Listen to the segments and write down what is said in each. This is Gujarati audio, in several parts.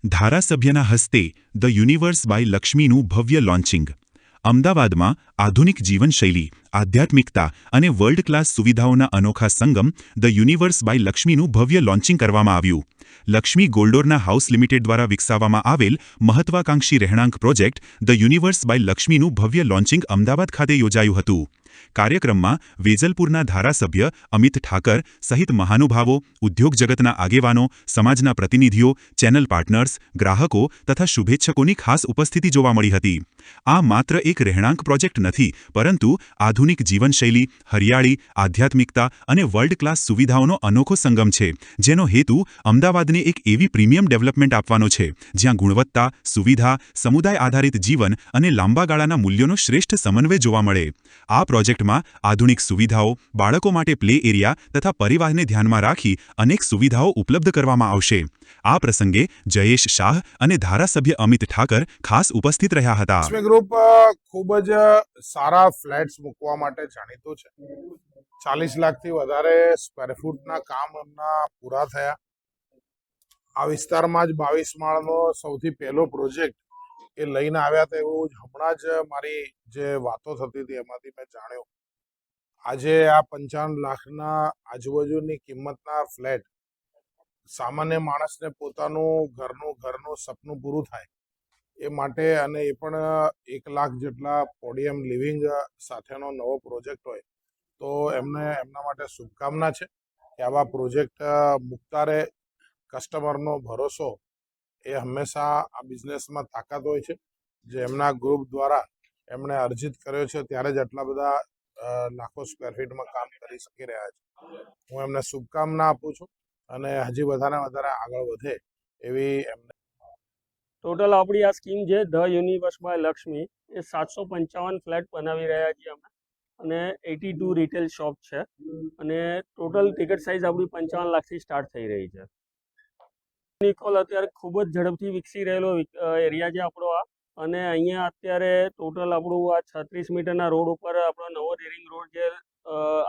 ધારાસભ્યના હસ્તે ધ યુનિવર્સ બાય લક્ષ્મીનું ભવ્ય લોન્ચિંગ. અમદાવાદમાં આધુનિક જીવનશૈલી, આધ્યાત્મિકતા અને વર્લ્ડ ક્લાસ સુવિધાઓના અનોખા સંગમ ધ યુનિવર્સ બાય લક્ષ્મીનું ભવ્ય લોન્ચિંગ કરવામાં આવ્યું. લક્ષ્મી ગોલ્ડોરના હાઉસ લિમિટેડ દ્વારા વિકસાવવામાં આવેલ મહત્વાકાંક્ષી રહેણાંક પ્રોજેક્ટ ધ યુનિવર્સ બાય લક્ષ્મીનું ભવ્ય લોન્ચિંગ અમદાવાદ ખાતે યોજાયું હતું. કાર્યક્રમમાં વેજલપુરના ધારાસભ્ય અમિત ઠાકર સહિત મહાનુભાવો, ઉદ્યોગ જગતના આગેવાનો, સમાજના પ્રતિનિધિઓ, ચેનલ પાર્ટનર્સ, ગ્રાહકો તથા શુભેચ્છકોની ખાસ ઉપસ્થિતિ જોવા મળી હતી. આ માત્ર એક રહેણાંક પ્રોજેક્ટ નથી, પરંતુ આધુનિક જીવનશૈલી, હરિયાળી, આધ્યાત્મિકતા અને વર્લ્ડ ક્લાસ સુવિધાઓનો અનોખો સંગમ છે, જેનો હેતુ અમદાવાદને એક એવી પ્રીમિયમ ડેવલપમેન્ટ આપવાનો છે જ્યાં ગુણવત્તા, સુવિધા, સમુદાય આધારિત જીવન અને લાંબા ગાળાના મૂલ્યોનો શ્રેષ્ઠ સમન્વય જોવા મળે. આ પ્રોજેક્ટમાં આધુનિક સુવિધાઓ, બાળકો માટે પ્લે એરિયા તથા પરિવારને ધ્યાનમાં રાખી અનેક સુવિધાઓ ઉપલબ્ધ કરવામાં આવશે. આ પ્રસંગે જયેશ શાહ અને ધારાસભ્ય અમિત ઠાકર ખાસ ઉપસ્થિત રહ્યા હતા. લક્ષ્મી ગ્રુપ ખૂબ જ સારા ફ્લેટ્સ મૂકવા માટે જાણીતું છે. 40 લાખથી વધારે સ્ક્વેર ફૂટના કામ એમના પૂરા થયા. આ વિસ્તારમાં જ 22 માળનો સૌથી પહેલો પ્રોજેક્ટ એ લઈને આવ્યા હતા, એવું હમણાં જ મારી જે વાતો થતી હતી એમાંથી મેં જાણ્યું. આજે આ 55 લાખના આજુબાજુની કિંમતના ફ્લેટ સામાન્ય માણસને પોતાનું ઘરનું સપનું પૂરું થાય એ માટે, અને એ પણ 1 લાખ જેટલા પોડિયમ લિવિંગ સાથેનો નવો પ્રોજેક્ટ હોય તો એમના માટે શુભકામના છે કે આવા પ્રોજેક્ટ મૂકતા રહે. કસ્ટમરનો ભરોસો એ હંમેશા આ બિઝનેસમાં તાકાત હોય છે, જે એમના ગ્રુપ દ્વારા એમણે અર્જિત કર્યો છે, ત્યારે જ આટલા બધા લાખો સ્ક્વેર ફીટમાં કામ કરી શકી રહ્યા છે. હું એમને શુભકામના આપું છું અને હજી વધારે આગળ વધે એવી એમને. ટોટલ આપણી આ સ્કીમ છે ધ યુનિવર્સ બાય લક્ષ્મી, એ 755 ફ્લેટ બનાવી રહ્યા છીએ અમે, અને 82 રિટેલ શોપ છે, અને ટોટલ ટિકિટ સાઇઝ આપણી 55 લાખથી સ્ટાર્ટ થઈ રહી છે. નિકોલ અત્યારે ખૂબ જ ઝડપથી વિકસી રહેલો એરિયા છે આપણો આ, અને અહીંયા અત્યારે ટોટલ આપણું આ 36 મીટરના રોડ ઉપર આપણો નવો રિંગ રોડ જે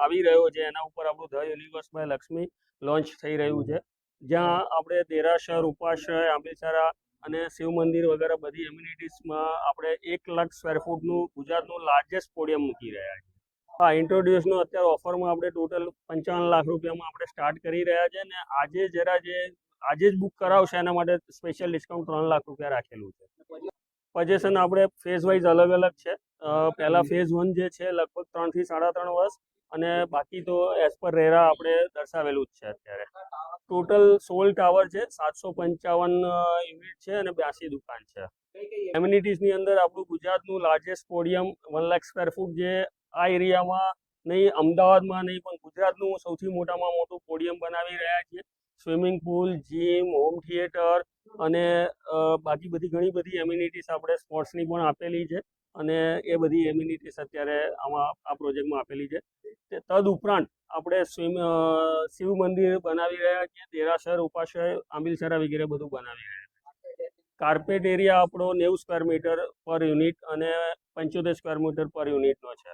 આવી રહ્યો છે, એના ઉપર આપણું the universe by Lakshmi launch થઈ રહ્યું છે, જ્યાં આપણે દેરાસર, ઉપાશ્રય, આંબેસરા અને શિવ મંદિર વગેરે બધી એમ્યુનિટીઝમાં આપણે 1 લાખ સ્ક્વેર ફૂટનું ગુજરાતનું લાર્જેસ્ટ પોડિયમ મૂકી રહ્યા છીએ. આ ઇન્ટ્રોડ્યુસનું અત્યારે ઓફરમાં આપણે ટોટલ 55 લાખ રૂપિયામાં આપણે સ્ટાર્ટ કરી રહ્યા છે, અને આજે જ બુક કરાવશે એના માટે સ્પેશિયલ ડિસ્કાઉન્ટ 3 લાખ રૂપિયા રાખેલું છે. પજેશન આપણે ફેઝ વાઇઝ અલગ અલગ છે. પહેલા ફેઝ 1 જે છે લગભગ 3 થી 3.5 વર્ષ, અને બાકી તો એઝ પર રેરા આપણે દર્શાવેલું જ છે. અત્યારે ટોટલ 16 ટાવર છે, 755 યુનિટ છે અને 82 દુકાન છે. એમ્યુનિટીઝની અંદર આપણું ગુજરાતનું largest podium 1 lakh square foot, જે આ એરિયામાં નહીં, અમદાવાદમાં નહીં, પણ ગુજરાતનું સૌથી મોટામાં મોટું પોડિયમ બનાવી રહ્યા છીએ. Swimming pool, gym, home theatre અને બાકી બધી ઘણી બધી એમ્યુનિટીઝ આપણે સ્પોર્ટ્સની પણ આપેલી છે, અને એ બધી એમ્યુનિટીઝ અત્યારે આ પ્રોજેક્ટમાં આપેલી છે. તદ ઉપરાંત આપણે શિવ મંદિર બનાવી રહ્યા છીએ, દેરાસર, ઉપાશ્રય, આંબિલસરા વગેરે બધું બનાવી રહ્યા છીએ. કાર્પેટ એરિયા આપણો 90 સ્ક્વેર મીટર પર યુનિટ અને 75 સ્ક્વેર મીટર પર યુનિટનો છે.